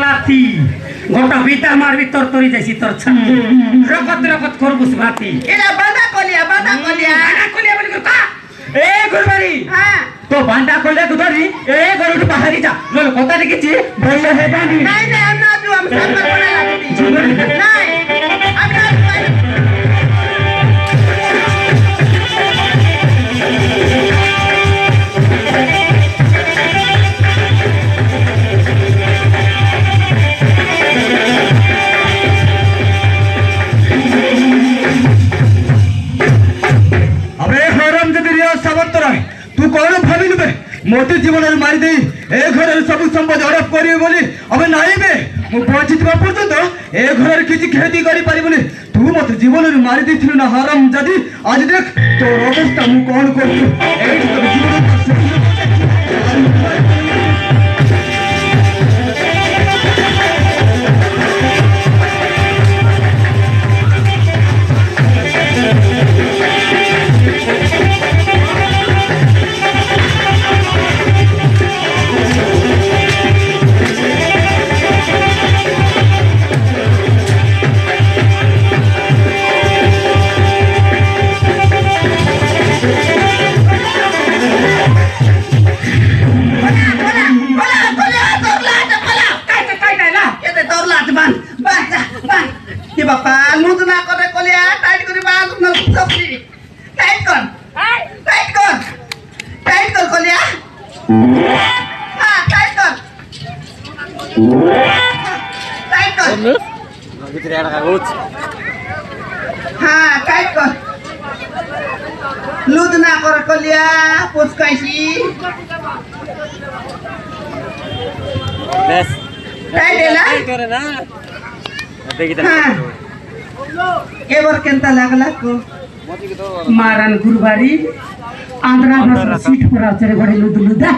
লাথি গোটা ভিতর মার ভিতর তরি যাইছি তোর ছাতি রকত রকত খরবুস ভাতি এরা বাঁধা কলিয়া বলি কা এ গুরবারি হ্যাঁ তো বাঁধা কলিয়া ধরি এ গরুটি বাহারি যা নল কথা দেখেছি বললে হে বানি নাই নাই আমি না আমি সামনে কোনা লাগি নাই আমি না मोटे जीवन मारी दे ए घर सब संपद हड़प करी बोली अबे नाइबे मु पहुंचीवा पर्यंत ए घर किछि खेती करि परिबनी तू मत जीवन मारी देथिलु ना हराम जदी आज देख तो अवस्था मु कोन करछु एई तो जीवन बापा लूज ना करे कलिया टाइट करी बांध न सबसी टाइट कर कलिया हां टाइट कर ভিতরে একটা কাগজ हां टाइट कर लूज ना करे कलिया पुसकाइसी বেশ टाइट एला করে না हां एबर केंता लागला को मारन गुरुबारी आंध्रा भाषा सीट पर आचरे बड़े लुदलुदा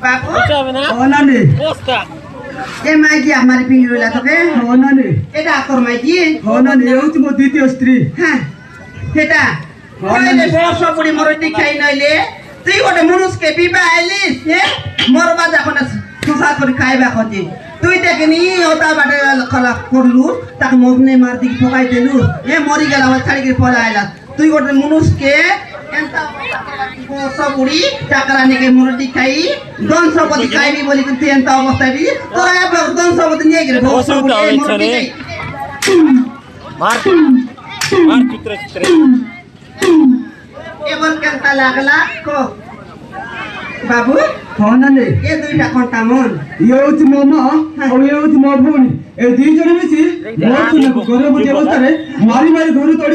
बाबू ओना ने पोस्टा ए माइकी हमारी पिंगी रोला तो के ओना ने एटा आकर माइकी ओना ने होउछि मो द्वितीय स्त्री हां हेटा ओले बस पुडी मोर दिखाइ नइले तुई गोटे मनुष्य के बिबा आइलिस हे मोर बाजा कोना सुसा करी खाइबा खोजी तुई देखनी होता बाटे खला करलु ताक मोगने मार दी ठोकाई देलु ए मरी गेला हम छाड़ी के पला आइला तुई गोटे मनुष्य के एंता बस पुडी टाकराने के मोर दिखाई दन सब दिखाइबी बोली तू एंता अवस्था भी तोरा अब दन सब निये गे बस पुडी मोर दिखाई मार चित्र एबर केंता लागला को बाबू ओना ने ए दुईटा कोंटा मन ये होउछि मामा और ये होउछि मो भौणी ए दी जण मिसी मोर सुन गरबती अवस्था रे मारी मारी घर तोड़ी